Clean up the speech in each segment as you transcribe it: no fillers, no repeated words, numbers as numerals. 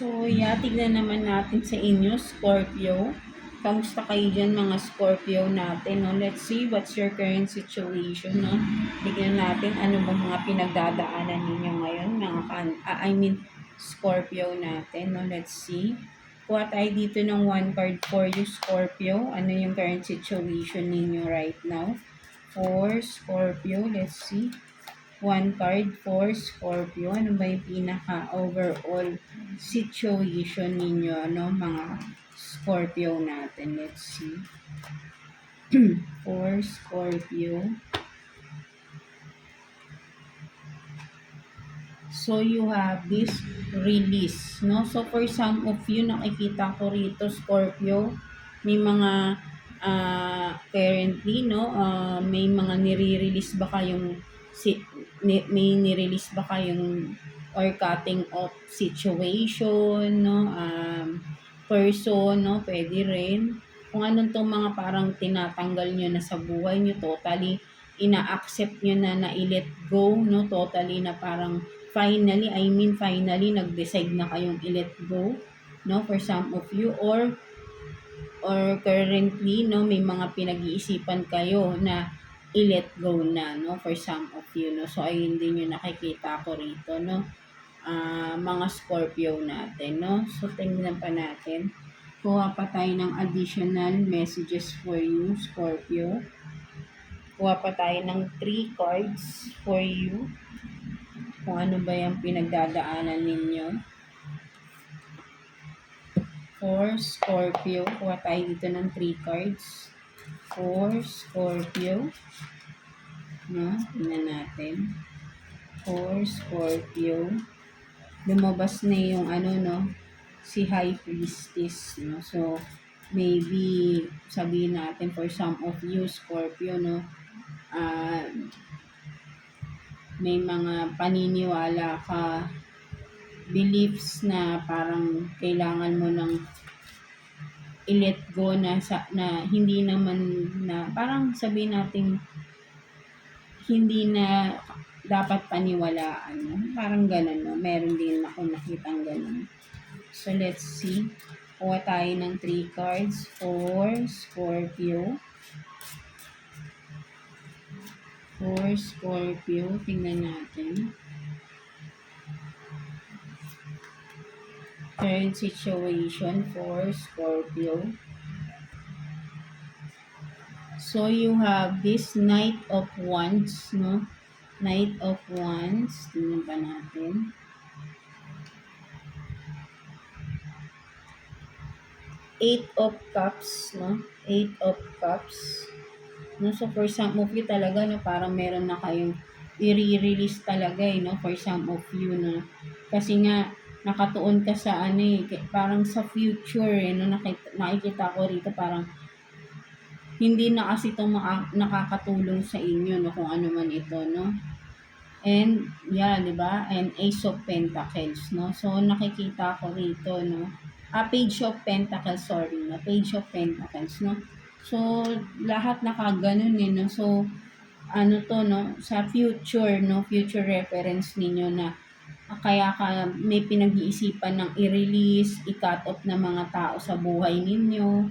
So, tignan naman natin sa inyo, Scorpio. Kamusta kayo dyan, mga Scorpio natin, no? Let's see what's your current situation, no? Tignan natin ano bang mga pinagdadaanan ninyo ngayon, mga Scorpio natin, no? Let's see. Kuha tayo dito ng one card for you, Scorpio. Ano yung current situation ninyo right now? For Scorpio, let's see. One card for Scorpio. Ano ba yung pinaka-overall situation ninyo, ano, mga Scorpio natin? Let's see. For Scorpio. So, you have this release, no? So, for some of you, nakikita ko rito, Scorpio, may mga currently, no, may mga nire-release ba kayong may nirelease ba kayong or cutting off situation, no, person, no, pwede rin. Kung anong tong mga parang tinatanggal nyo na sa buhay nyo, totally ina-accept nyo na i-let go, no, totally na parang finally, nag-decide na kayong i-let go, no, for some of you, or currently, no, may mga pinag-iisipan kayo na i-let go na, no, for some of you, no. So, ayun din yung nakikita ko rito, no, mga Scorpio natin, no. So, tingnan pa natin. Kuha pa tayo ng additional messages for you, Scorpio. Kuha pa tayo ng 3 cards for you. Kung ano ba yung pinagdadaanan ninyo. For Scorpio, kuha tayo dito ng 3 cards. For Scorpio. No, tingnan natin. For Scorpio. Lumabas na yung ano, no, si High Priestess, no. So, maybe sabihin natin for some of you, Scorpio, no, may mga paniniwala ka, beliefs na parang kailangan mo ng i-let go na hindi naman na parang sabihin natin hindi na dapat paniwalaan, no? Parang ganun, no? Meron din ako nakitang ganun. So, let's see. Kuha tayo ng 3 cards for Scorpio. For Scorpio, tingnan natin. Current situation for Scorpio. So, you have this Knight of Wands, no? Knight of Wands. Tingnan pa natin. Eight of Cups, no? Eight of Cups. No? So, for some of you talaga, no, parang meron na kayong i-release talaga, no? For some of you, no? Kasi nga, nakatuon ka sa ano eh, parang sa future, no? Nakikita ko rito parang hindi na kasi ito nakakatulong sa inyo, no, kung ano man ito, no. And, yeah, di ba? And Ace of Pentacles, no. So, nakikita ko rito, no. Page of Pentacles, sorry, no. Page of Pentacles, no. So, lahat nakaganon eh, no. So, ano to, no, sa future, no, future reference ninyo na kaya ka may pinag-iisipan ng i-release, i-cut off na mga tao sa buhay ninyo,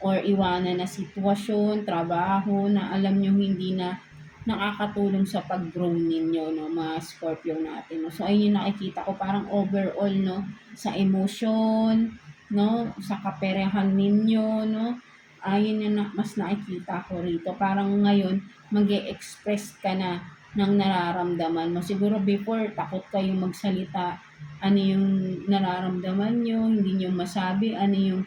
or iwanan na sitwasyon, trabaho na alam nyo hindi na nakakatulong sa pag-grow ninyo, no, mga Scorpio natin, no. So, ayun yung nakikita ko, parang overall, no, sa emosyon, no, sa kaperehan ninyo, no, ayun yung mas nakikita ko rito. Parang ngayon, mag-e-express ka na ng nararamdaman mo. Siguro before, takot kayong magsalita. Ano yung nararamdaman nyo, hindi nyo masabi, ano yung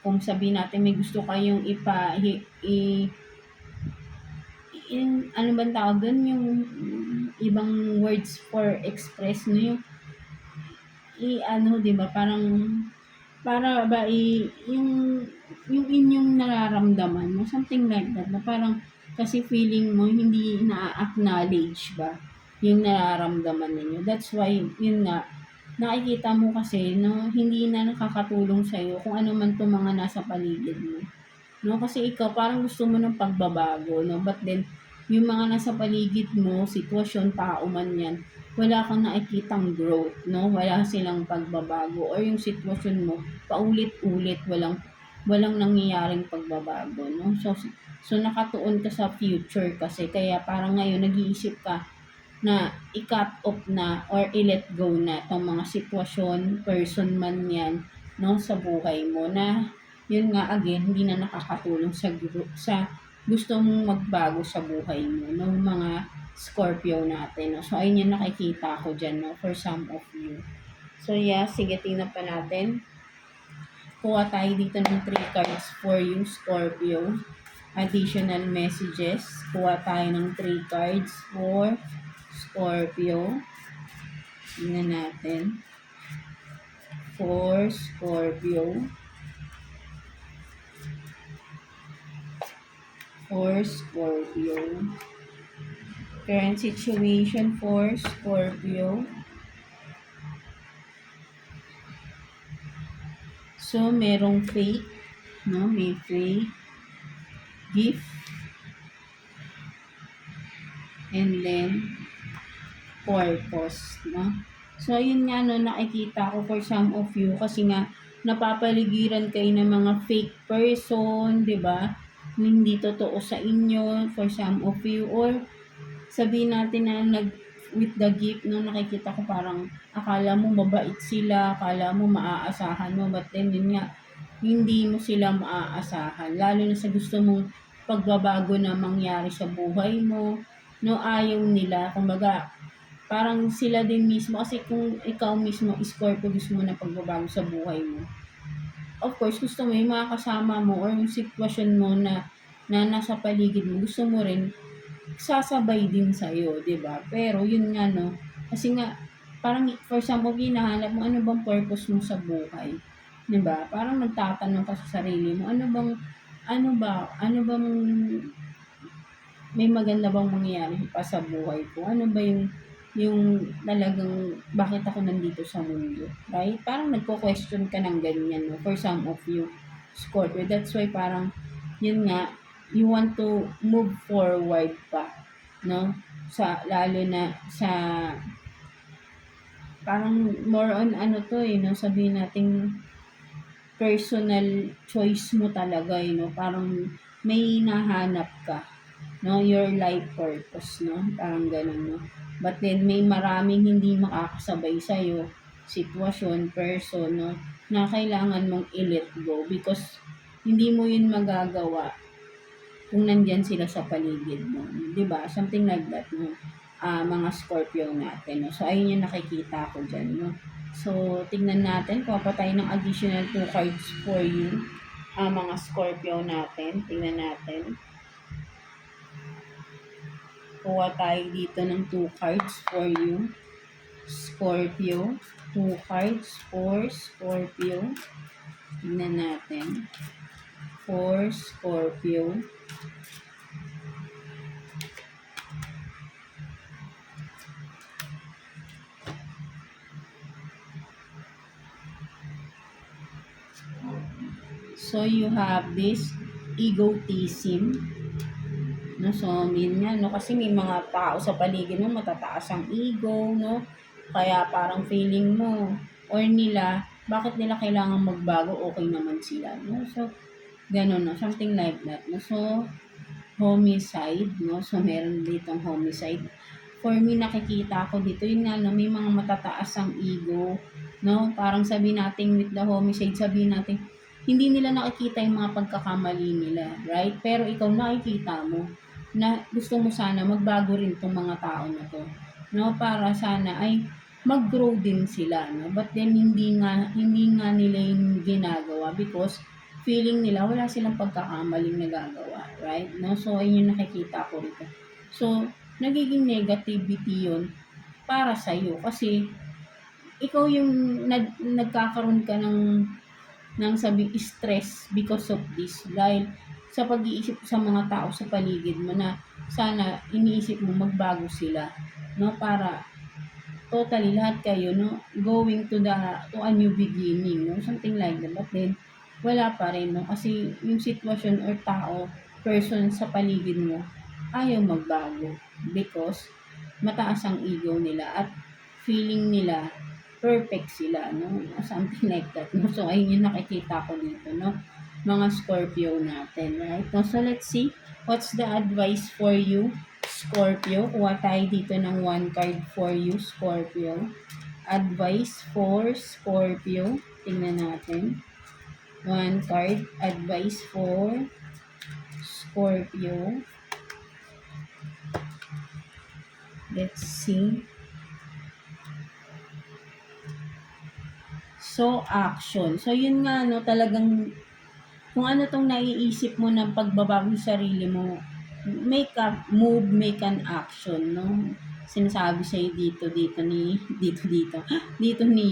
kung sabihin natin may gusto kayong ano bang tawag doon, yung ibang words for express, no, yung ano, di ba, parang para ba yung inyong nararamdaman mo, something like that, na parang kasi feeling mo hindi na-acknowledge ba yung nararamdaman ninyo. That's why, yun nga, nakikita mo kasi, no, hindi na nakakatulong sa'yo kung ano man itong mga nasa paligid mo. No, kasi ikaw parang gusto mo ng pagbabago, no, but then, yung mga nasa paligid mo, sitwasyon, tao man yan, wala kang nakikitang growth, no? Wala silang pagbabago or yung sitwasyon mo paulit-ulit, walang nangyayaring pagbabago, no? So nakatuon ka sa future kasi kaya parang ngayon nag-iisip ka na i-cut off na or i-let go na tong mga sitwasyon, person man yan, no, sa buhay mo na yun nga again, hindi na nakakatulong sa gusto mong magbago sa buhay mo, no, mga Scorpio natin. No? So, ayun yung nakikita ko dyan, no, for some of you. So, yeah, sige, tingnan pa natin. Kuha tayo dito ng 3 cards for you, Scorpio. Additional messages. Kuha tayo ng 3 cards for Scorpio. Tingnan natin. For Scorpio. For Scorpio. Current situation for Scorpio. So, merong faith, no? May faith, gift, and then purpose, no? So, yun nga, no, nakikita ko for some of you kasi nga napapaligiran kayo ng mga fake person, di ba? Hindi totoo sa inyo for some of you or sabihin natin na with the gift, no, nakikita ko parang akala mo mabait sila, akala mo maaasahan mo, but then yun nga, hindi mo sila maaasahan. Lalo na sa gusto mong pagbabago na mangyari sa buhay mo, no, ayaw nila. Kumbaga, parang sila din mismo, kasi kung ikaw mismo, Scorpio, gusto mo na pagbabago sa buhay mo. Of course, gusto mo yung mga kasama mo or yung sitwasyon mo na nasa paligid mo, gusto mo rin sasabay din sa'yo, 'di ba? Pero yun nga, no, kasi nga parang for example hinahanap mo ano bang purpose mo sa buhay, 'di ba? Parang nagtatanong ka sa sarili mo, ano bang may maganda bang mangyayari pa sa buhay ko? Ano ba yung talagang bakit ako nandito sa mundo, right? Parang nagko-question ka ng ganyan, no? For some of you, Scorpio. That's why parang, yun nga, you want to move forward pa, no? Lalo na sa, parang more on ano to no? Sabihin natin, personal choice mo talaga, no? Parang may nahanap ka, no, your life purpose, no, parang ganun, no, but then may maraming hindi makakasabay sa'yo, sitwasyon, person, no, na kailangan mong i-let go because hindi mo yun magagawa kung nandyan sila sa paligid mo, di ba, something like that, no, mga Scorpio natin, no, so ayun yung nakikita ko dyan, no, so tignan natin, kuha pa tayo ng additional 2 cards for you, mga Scorpio natin, tingnan natin. Kuha tayo dito ng 2 cards for you, Scorpio. 2 cards for Scorpio. Tingnan natin. For Scorpio. So, you have this egotism. No, so yun nga, no, kasi may mga tao sa paligid mo matataas ang ego, no, kaya parang feeling mo or nila, bakit nila kailangan magbago, okay naman sila, no, so ganun, no, something like that, no, so homicide, no, so meron ditong homicide. For me, nakikita ko dito, yun nga, no, may mga matataas ang ego, no, parang sabihin natin with the homicide, sabihin natin hindi nila nakikita yung mga pagkakamali nila, right? Pero ikaw nakikita mo na gusto mo sana magbago rin tong mga tao na to, no? Para sana ay mag-grow din sila, no? But then hindi nga nila yung ginagawa because feeling nila wala silang pagkakamaling nagagawa, right? No? So ayun yung nakikita ko rito. So nagiging negativity yun para sa iyo kasi ikaw yung nagkakaroon ka ng sabi stress because of this dahil sa pag-iisip sa mga tao sa paligid mo na sana iniisip mo magbago sila, no, para totally lahat kayo, no, going to a new beginning, no, something like that, but then wala pa rin, no, kasi yung sitwasyon or tao, person sa paligid mo ayaw magbago because mataas ang ego nila at feeling nila perfect sila, no? Something like that, no? So, ayun yung nakikita ko dito, no? Mga Scorpio natin, right? No? So, let's see what's the advice for you, Scorpio. Kuha tayo dito ng one card for you, Scorpio. Advice for Scorpio. Tingnan natin. One card. Advice for Scorpio. Let's see. So, action. So, yun nga, no, talagang kung ano tong naiisip mo ng pagbabago sa sarili mo, make a move, make an action, no? Sinasabi sa'yo dito ni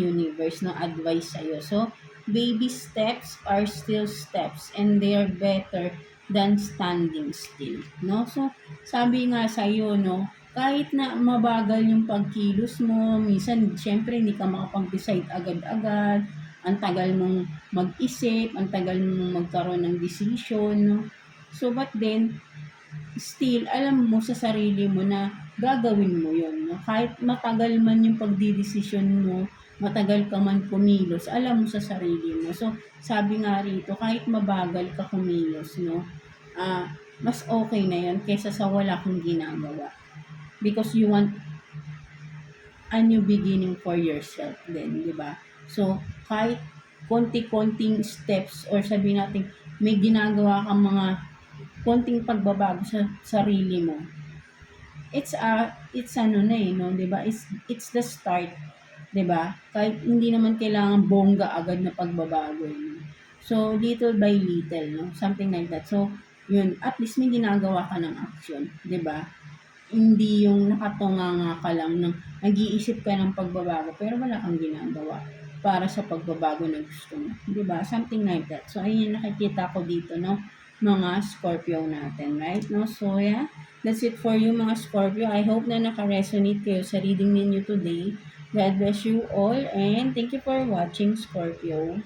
universe, no? Advice sa'yo. So, baby steps are still steps and they are better than standing still, no? So, sabi nga sa'yo, no? Kahit na mabagal yung pagkilos mo, minsan, syempre, hindi ka makapag-decide agad-agad, ang tagal mong mag-isip, ang tagal mong magkaroon ng decision, no? So, but then, still, alam mo sa sarili mo na gagawin mo yun, no? Kahit matagal man yung pagdidesisyon mo, matagal ka man kumilos, alam mo sa sarili mo. So, sabi nga rito, kahit mabagal ka kumilos, no? Mas okay na yun kaysa sa wala kang ginagawa. Because you want a new beginning for yourself din, di ba? So, kahit konti-konting steps or sabi natin may ginagawa kang mga konting pagbabago sa sarili mo, it's ano na no, 'di ba? It's the start, 'di ba? Kahit hindi naman kailangan bongga agad na pagbabago. No? So, little by little, no? Something like that. So, yun, at least may ginagawa ka ng action, 'di ba? Hindi yung nakatunganga ka lang ng nag-iisip ka ng pagbabago pero wala kang ginagawa para sa pagbabago na gusto mo. 'Di ba? Something like that. So, ayun yung nakikita ko dito, no? Mga Scorpio natin, right? No? So, yeah. That's it for you, mga Scorpio. I hope na naka-resonate kayo sa reading ninyo today. God bless you all and thank you for watching, Scorpio.